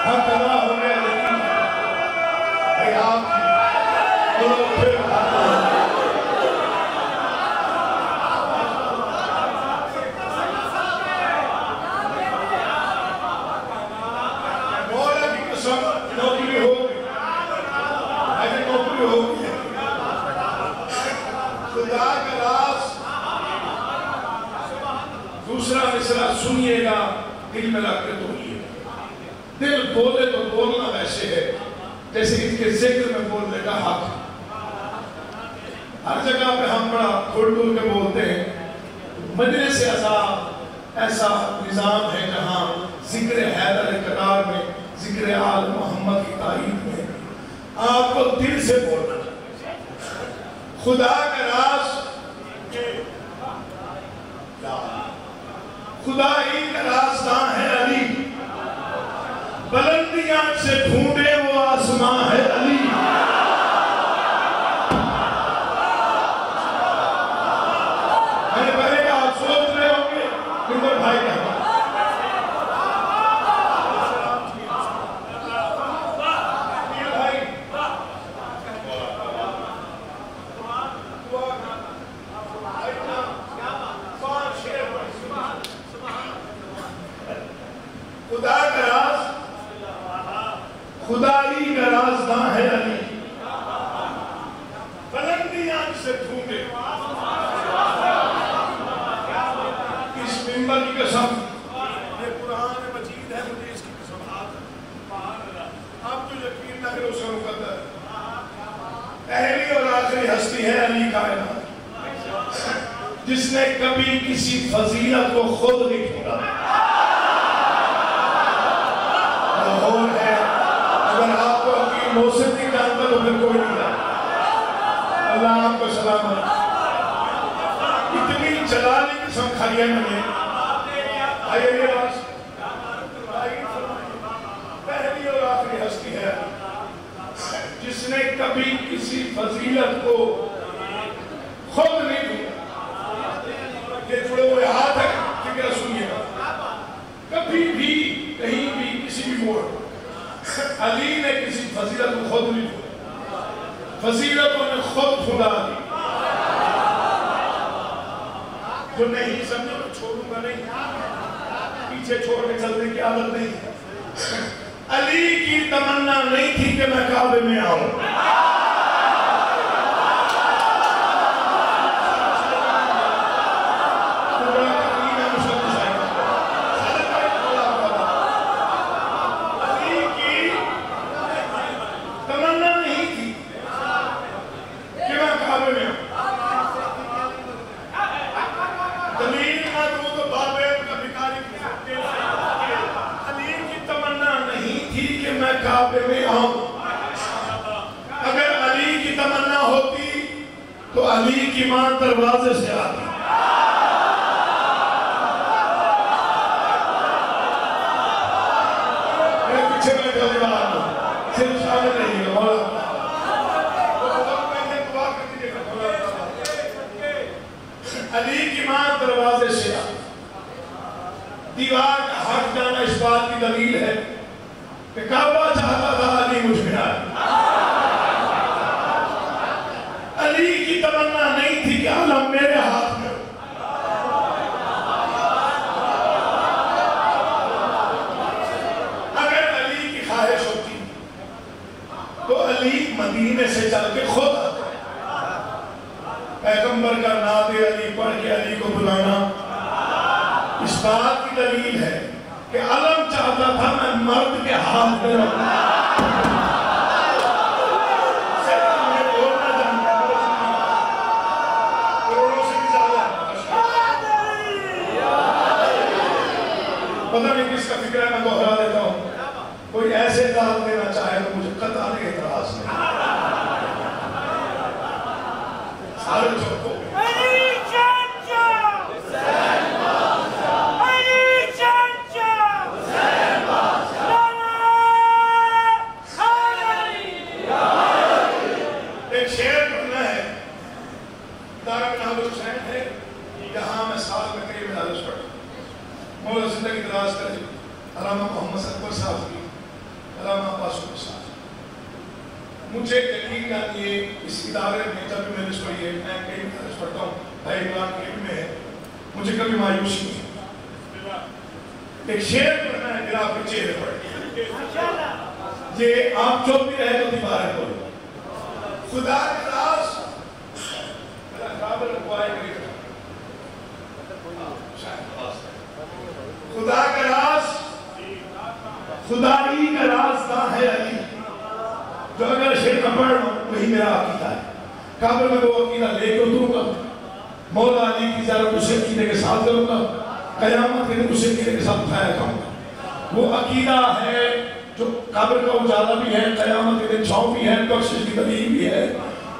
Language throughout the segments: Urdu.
حق ادا ہو گیا لیکن بھائی آپ پھر مولا کی قسم نوکری ہو گئی ایسے نوکری ہو گئی خدا کا راز دوسرا مصرع سنیے گا دل میں لگ کے بولیے دل بولے تو بولنا ویسے ہے جیسے ان کے ذکر میں بولنے کا حق ہر جگہ پہ ہم بڑا کھڑ کھڑ کے بولتے ہیں مجلس عذاب ایسا نظام ہے جہاں ذکر حیدر قرار میں ذکر آل محمد کی تعریف میں آپ کو دل سے بولنا خدا کا راز خدا ہی کا راستہ ہے علی بلندیاں سے ڈھونڈے وہ آسمان ہے علی میں پہلے کہ آپ سوچ رہے ہوں گے نمبر بھائی کہا خدا کا راز خدائی کا رازداں ہے علی بلندیاں سے ڈھونڈے اس منبر کی قسم یہ قرآن مجید ہے مجھے اس کی قسم آپ تو یقین نہ کرو اس کا مقدر پہلی اور آخری ہستی ہے علی کائنات جس نے کبھی کسی فضیلت کو خود نہیں ڈھونڈا لاہور ہے اگر آپ کو حکیم محسن نہیں جانتا تو پھر کوئی نہیں جانتا اللہ آپ کو سلامت اتنی جلالی قسم کھائی ہے میں نے آئیے یہ باس پہلی اور آخری ہستی ہے جس نے کبھی کسی فضیلت کو خود نہیں ڈھونڈا یہ جڑے ہوئے ہاتھ ہے فکر سنیے گا کبھی بھی کہیں بھی کسی بھی موڑ علی نے کسی فضیلت کو خود نہیں ڈھونڈا فضیلتوں نے خود ڈھونڈا علی جو نہیں سمجھو میں چھوڑوں گا نہیں پیچھے چھوڑ کے چلنے کی عادت نہیں ہے علی کی تمنا نہیں تھی کہ میں کعبے میں آؤں کعبے میں آؤں اگر علی کی تمنا ہوتی تو علی کی ماں دروازے سے آتی میں پیچھے میں جلدی بار ہوں صرف شامل نہیں ہے مولا علی کی ماں دروازے سے آتی دیوار کا ہٹ جانا اس بات کی دلیل ہے کہ کعبہ چاہتا تھا علی مجھ میں آئے علی کی تمنا نہیں تھی کہ عالم میرے ہاتھ میں اگر علی کی خواہش ہوتی تو علی مدینے سے چل کے خود آتے پیغمبر کا نعت علی پڑھ کے علی کو بلانا اس بات کی دلیل ہے کہ علم چاہتا تھا میں مرد کے ہاتھ میں رکھوں صرف میں بولنا جانتا کروڑوں سے بھی زیادہ پتہ نہیں کس کا فکر ہے میں دوہرا دیتا ہوں کوئی ایسے دعوت دینا چاہے تو مجھے قطع نہیں اعتراض نہیں سارے چوکو مولا زندگی دراز کرے علامہ محمد اکبر صاحب کی علامہ عباس کے ساتھ مجھے یقین جانیے اس ادارے میں جب میں نے اس کو یہ میں کئی مدارس پڑھتا ہوں بھائی عمران کے میں ہے مجھے کبھی مایوسی نہیں ایک شعر پڑھنا ہے میرا آپ کے چہرے پر یہ آپ چوب بھی رہے تو دیواریں بولو خدا کے راز میرا قابل رکھوائے کری خدا کا راز خدائی کا راز کہاں ہے علی جو اگر شعر کا پڑھ رہا ہوں وہی میرا عقیدہ ہے قابل میں وہ عقیدہ لے کے اتروں گا مولا علی کی زیارت اسے عقیدے کے ساتھ کروں گا قیامت کے دن اسے عقیدے کے ساتھ اٹھایا جاؤں گا وہ عقیدہ ہے جو قابل کا اجالا بھی ہے قیامت کے دن چھاؤں بھی ہے بخشش کی دلیل بھی ہے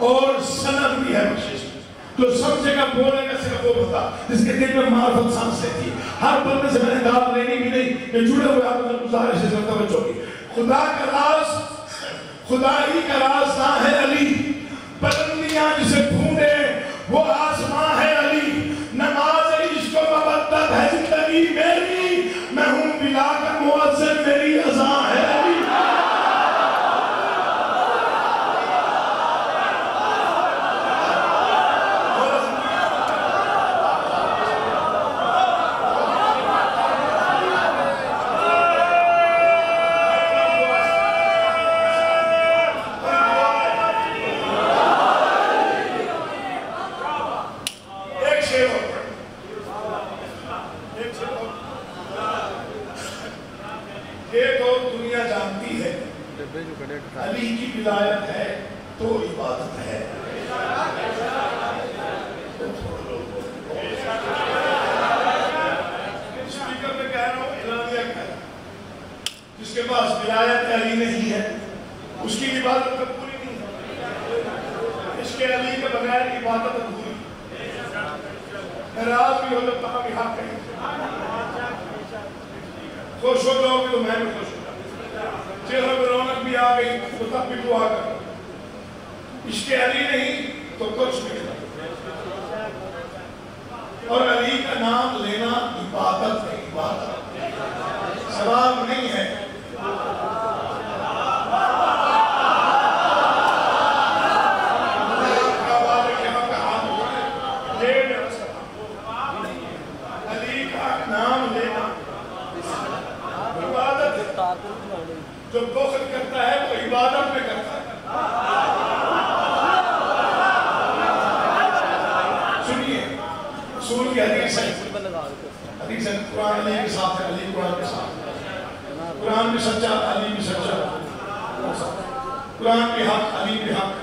اور سند بھی ہے بخشش کی جو سمجھے گا بولے گا صرف وہ بتا جس کے دل میں معرفت سانس رہتی ہے ہر بندے سے میں نے داد لینی بھی نہیں کہ جڑے ہوئے آپ نے گزارش سے توجہ کی خدا کا راز خدائی کا راز نہ ہے علی بلندیاں جسے ڈھونڈے وہ آسمان ہے علی نماز عشق و مودت ہے زندگی میری میں ہوں بلا کر مؤذن میری اذان ہے علی علی کی ولایت ہے تو عبادت ہے اسپیکر میں کہہ رہا ہوں اعلانیہ کہہ رہا ہوں جس کے پاس ولایت علی نہیں ہے اس کی عبادت کب پوری نہیں ہے اس کے علی کے بغیر عبادت ادھوری ناراض بھی ہو تو کہاں بھی حق ہے خوش ہو جاؤ گے تو میں بھی خوش ہوں چہرہ میں رونق بھی آ گئی تو تب بھی دعا کر عشق علی نہیں تو کچھ نہیں اور علی کا نام لینا عبادت ہے عبادت ثواب نہیں ہے علی کا نام لینا عبادت ہے جو بخل کرتا ہے وہ عبادت میں کرتا ہے سنیے رسول کی حدیث ہے حدیث ہے قرآن علی کے ساتھ ہے علی قرآن کے ساتھ قرآن بھی سچا علی بھی سچا قرآن بھی حق علی بھی حق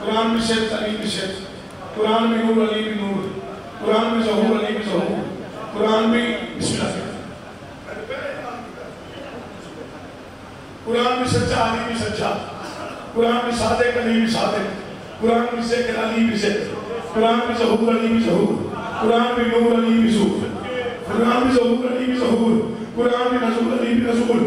قرآن بھی صدق علی بھی صدق قرآن بھی نور علی بھی نور قرآن بھی ظہور علی بھی ظہور قرآن بھی بسم اللہ قرآن بھی سچا علی بھی سچا قرآن بھی صادق علی بھی صادق قرآن بھی ذکر علی بھی ذکر قرآن بھی ظہور علی بھی ظہور قرآن بھی نور علی بھی ظہور قرآن بھی ظہور علی بھی ظہور قرآن بھی نزول علی بھی نزول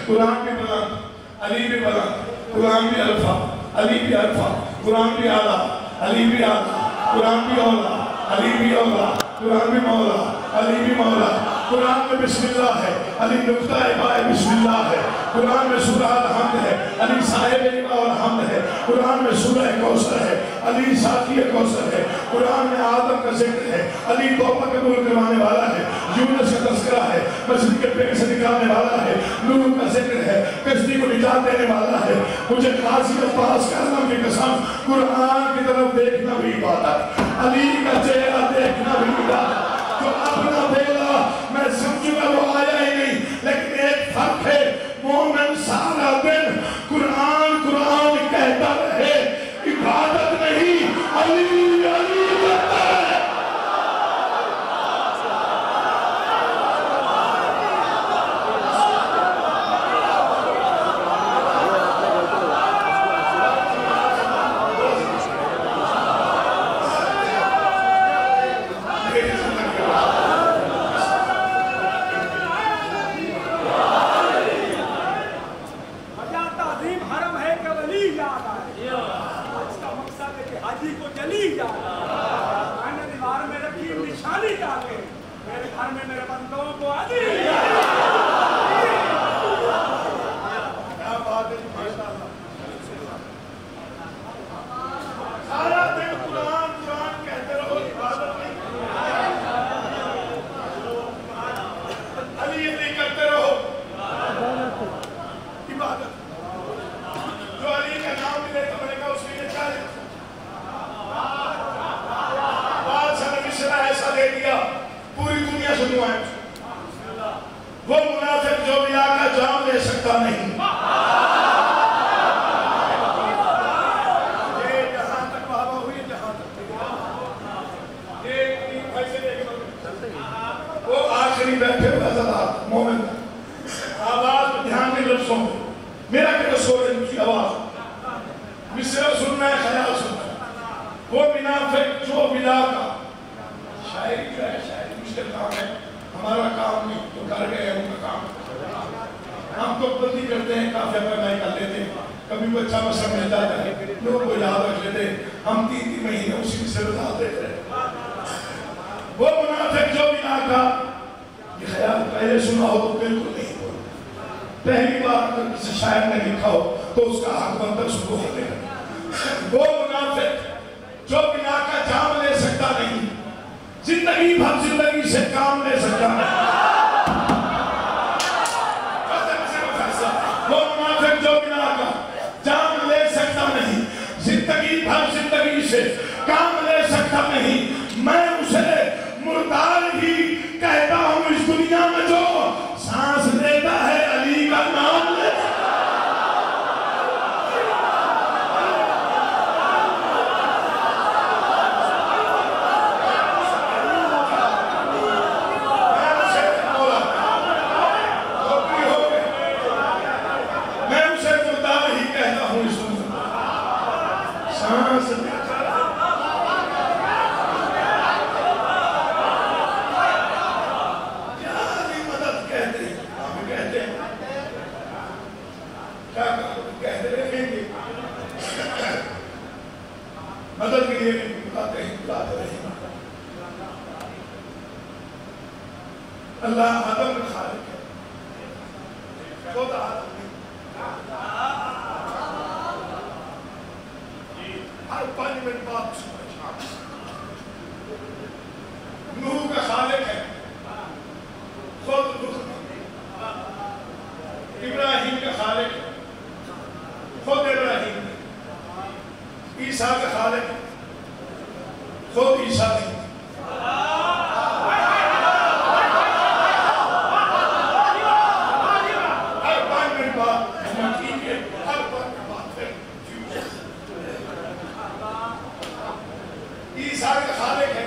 قرآن بھی بلند علی بھی بلند قرآن بھی الفا علی بھی الفا قرآن بھی اعلیٰ علی بھی اعلیٰ قرآن بھی اولا علی بھی اولا قرآن بھی مولا علی بھی مولا قرآن میں بسم اللہ ہے علی نقطہ بائے بسم اللہ ہے قرآن میں سورہ الحمد ہے علی صاحب نعمہ والحمد ہے قرآن میں سورہ کوثر ہے علی ساقی کوثر ہے قرآن میں آدم کا ذکر ہے علی توبہ قبول کروانے والا ہے یونس کا تذکرہ ہے مچھلی کے پیٹ سے نکالنے والا ہے نوح کا ذکر ہے کشتی کو نجات دینے والا ہے مجھے قاضی عباس کا علم کی قسم قرآن کی طرف دیکھنا بھی عبادت علی کا چہرہ دیکھنا بھی عبادت جو اپنا بیلا میں سمجھوں گا وہ آیا ہی نہیں لیکن ایک فرق ہے مومن سارا دن قرآن قرآن کہتا رہے عبادت نہیں علی علی کرتا ہے وہ منافق جو بلا کا جام لے سکتا نہیں. وہ آخری بیٹھے ہوئے حضرات مومن آواز پر دھیان میں لفظوں میں میرا کہ رسول ان کی آواز مصرع سننا ہے خیال سننا ہے. وہ منافق جو بلا کا شاعری جو ہے شاعری مشکل کام ہے ہمارا کام نہیں تو کر گئے ان کا کام. ہم تو بندی کرتے ہیں کافی اپنے کر لیتے ہیں کبھی کوئی اچھا مسئلہ مل جاتا ہے لوگ کو یاد رکھ لیتے ہم 3 مہینے اسی میں سے بتا دیتے ہیں. وہ منافق جو بنا کا یہ خیال پہلے سنا ہو تو بالکل نہیں بولے. پہلی بار اگر کسی شاعر نے لکھا ہو تو اس کا حق بنتا اس کو ہوتے ہیں. وہ منافق جو بنا کا جام لے سکتا نہیں زندگی بھر زندگی سے کام لے سکتا نہیں. وہ منافق جو بنا کا جام لے سکتا نہیں زندگی بھر زندگی سے کام لے سکتا نہیں. میں اسے مردار ہی کہتا ہوں اس دنیا میں جو سانس لیتا ہے علی کا نام لے. میں اسے مردار ہی کہتا ہوں اس دنیا میں سانس لیتا مدد کے لیے بلاتے رہے. اللہ آدم کا خالق ہے خود آدم ہر 5 منٹ بعد نوح کا خالق ہے خود دکھ. ابراہیم کا خالق ہے خود ابراہیم. عیسیٰ کا خالق خود عیسیٰ ہے. ہر 5 منٹ بعد ہر 5 منٹ بعد عیسیٰ کا خالق ہے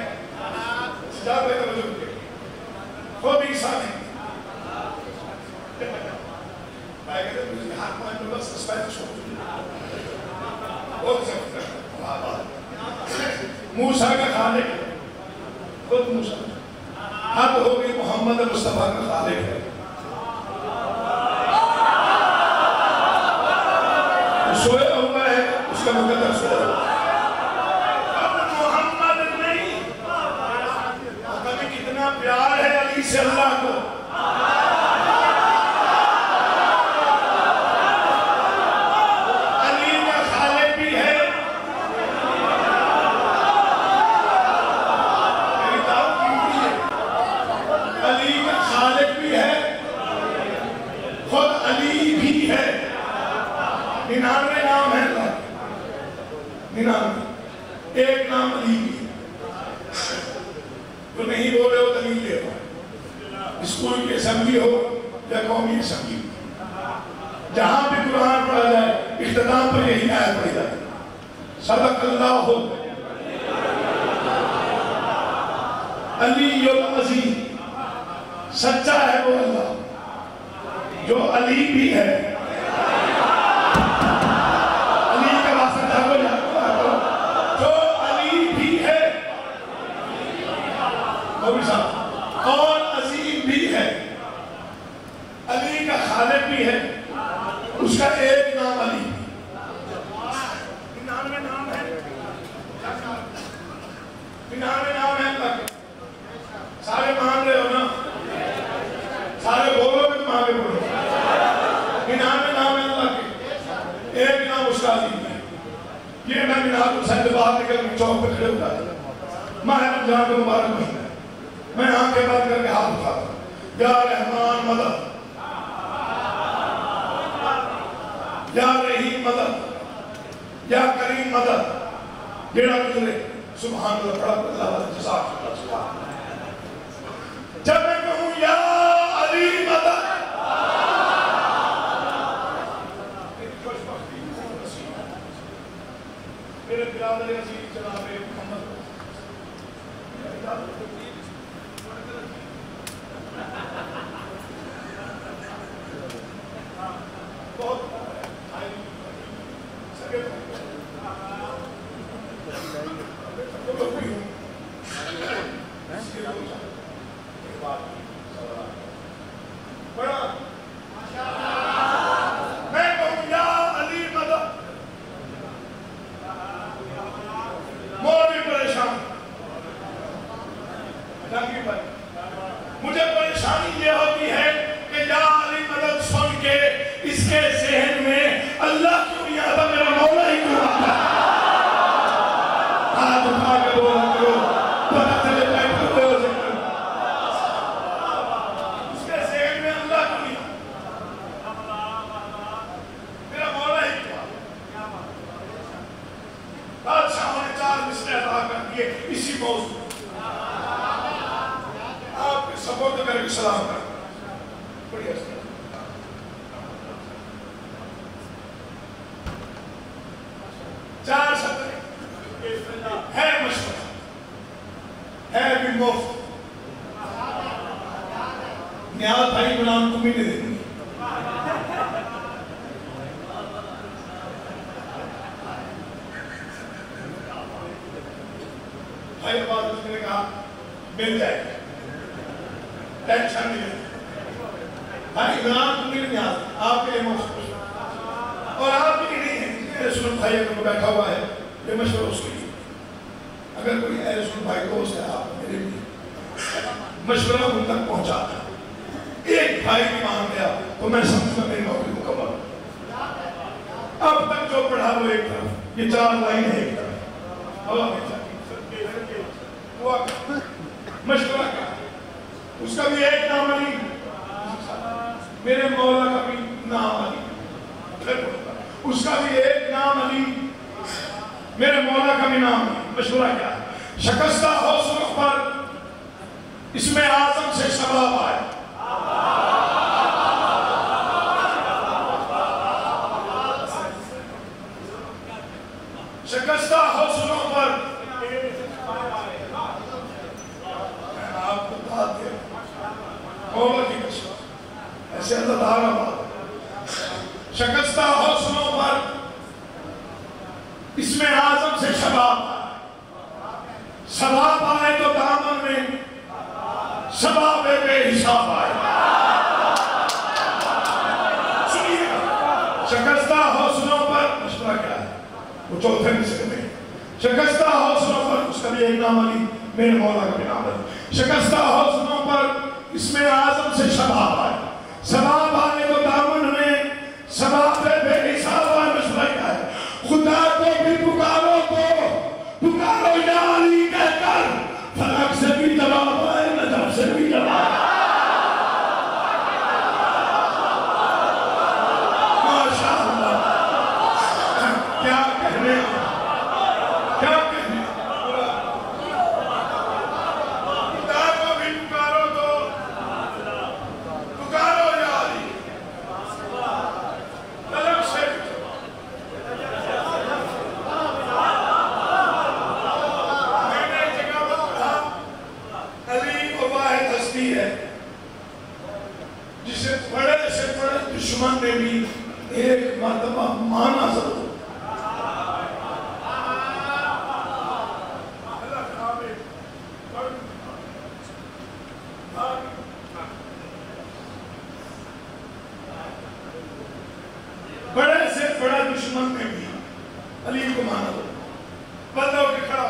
خود عیسیٰ ہے. ہر 5 منٹ بس اسپیشل موسیٰ کا خالق ہے خود موسیٰ. حد ہو گئی محمد مصطفیٰ کا خالق ہے. سویا ہوا ہے اس کا مقدر سویا ہوا ہے. محمد نہیں ہمیں کتنا پیار ہے علی سے اللہ کو. ایک نام علی بھی تو نہیں بولے ہو دلیل لے ہو. اسکول کی اسمبلی ہو یا قومی اسمبلی جہاں بھی قرآن پڑھا جائے اختتام پر یہی آیت پڑھی جائے صدق اللہ علی العظیم. سچا ہے وہ اللہ جو علی بھی ہے. اور عظیم بھی ہے. علی کا خالق بھی ہے اس کا ایک نام علی. 99 نام ہے 99 نام ہے اللہ کے. سارے مان رہے ہو نا سارے بولو میں تم آگے بولو. 99 نام ہے اللہ کے ایک نام اس کا عظیم ہے. یہ میں مینار حسین سے باہر نکل کے چوک پہ کھڑے ہو جاتے ماہ رمضان کا مبارک مہینہ میں آنکھیں بند کر کے ہاتھ اٹھاتا ہوں. یا رحمان مدد یا رحیم مدد یا کریم مدد. جیڑا گزرے سبحان اللہ پڑھا اللہ والا جزاک اللہ. جب میں کہوں یا علی مدد پریشانی یہ ہوتی ہے کہ یا علی مدد سن کے اس کے ذہن میں اللہ کیوں نہیں آتا، میرا مولا ہی کیوں آتا ہے؟ ہاتھ اٹھا کے بولا کرو، پتہ چلے جائے کرو ہو سکتا ہے اس کے ذہن میں اللہ کیوں نہیں آتا، میرا مولا ہی کیوں آتا؟ بادشاہوں نے 4 مصرے عطا کر دیے اسی موضوع آپ کے سپورٹ کر کے سلام کر بڑی ہستی 4 سطریں ہے مشورہ ہے بھی مفت نیاز بھائی غلام کو بھی نہیں دیں گے بھائی عباد اس نے کہا مل جائے گا ٹینشن نہیں ہے بھائی غلام کو بھی نیاز آپ کے لیے مفت اور آپ بھی نہیں ہیں رسول بھائی اگر بیٹھا ہوا ہے یہ مشورہ اس کے لیے اگر کوئی رسول بھائی دوست ہے آپ میرے لیے مشورہ ان تک پہنچاتا ایک بھائی بھی مان گیا تو میں سمجھتا میری نوکری مکمل اب تک جو پڑھا وہ ایک طرف یہ 4 لائن ہے ایک طرف ہوا میں مشورہ کا اس کا بھی ایک نام علی میرے مولا کا بھی نام علی اس کا بھی ایک نام علی میرے مولا کا بھی نام علی مشورہ کیا ہے شکستہ حوصلوں پر اس میں اعظم سے شباب آئے شکستہ حوصلوں پر آپ کو بات دیا مولا کی قسم ایسے اللہ تعالیٰ بات شکستہ حوصلوں پر اس میں اعظم سے شباب آئے شباب آئے تو دامن میں شباب بے حساب آئے سنیے شکستہ حوصلوں پر مشورہ کیا ہے وہ چوتھے مصرے میں شکستہ حوصلوں پر اس کا بھی ایک نام علی میرے مولا کا بھی نام علی شکستہ حوصلوں پر اس میں اعظم سے شباب آئے شباب آئے تو دامن میں شباب بے حساب آئے مشورہ کیا ہے خدا کو بھی پکارو یا علی کہہ کر فلک سے بھی جواب آئے نجف سے بھی جواب ماشاء اللہ کیا کہنے خدا کو بھی پکارو یا علی فلک سے بھی جسے بڑے سے بڑے دشمن نے بھی ایک مرتبہ مانا ضرور بڑے سے بڑا دشمن نے بھی علی کو مانا ضرور بندہ ہو کے کھڑا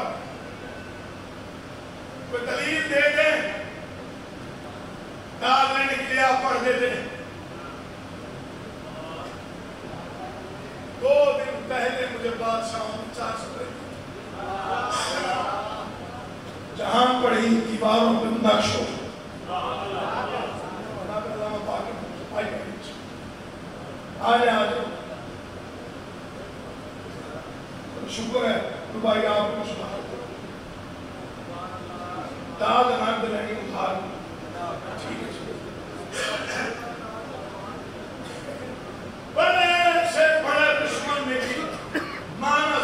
کوئی دلیل دے دیں داد لینے کے لیے آپ پڑھ دیتے ہیں 2 دن پہلے مجھے بادشاہوں نے 4 سطریں جہاں پڑھی دیواروں پہ نقش ہو آجے شکر ہے تو بھائی آپ کو سنا داد نام دلائیں ادھار بڑے سے بڑے دشمن نے بھی مانا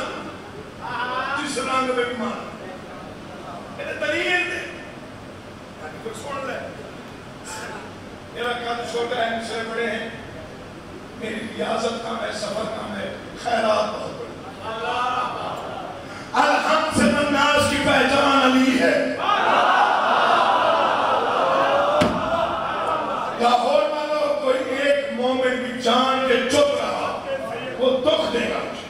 جس رنگ میں بھی مانا میرے دلیل دے تاکہ کوئی سن لے میرا قد چھوٹا ہے مجھ سے بڑے ہیں میری ریاضت کم ہے سفر کم ہے خیرات بہت بڑی الحمد سے الناس کی پہچان علی ہے لاہور والوں کوئی ایک مومن بھی جان کے چپ رہا وہ دکھ دے گا مجھے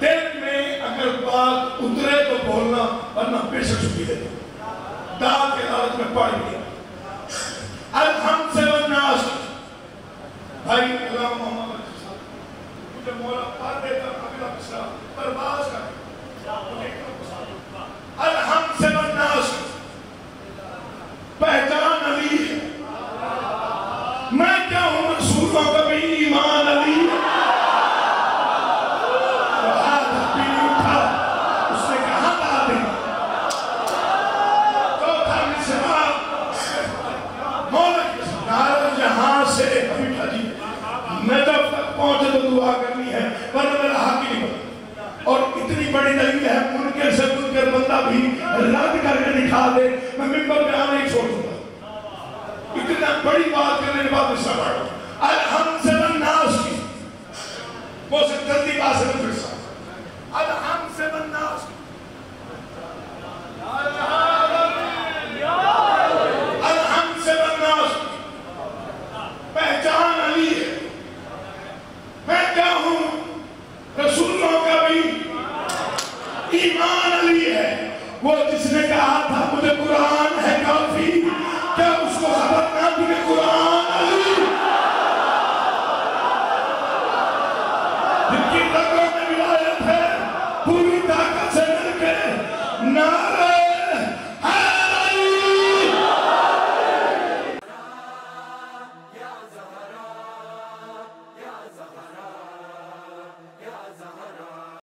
دل میں اگر بات اترے تو بولنا ورنہ بے شک چھپی دے داد کے حالت میں پڑ گیا بڑی بات کرنے کے بعد اس پڑھو الحمد والناس کی وہ سے جلدی بات سے پھر سا الحمد والناس کی الحمد والناس کی پہچان علی ہے میں کیا ہوں رسولوں کا بھی ایمان علی ہے وہ جس نے کہا تھا مجھے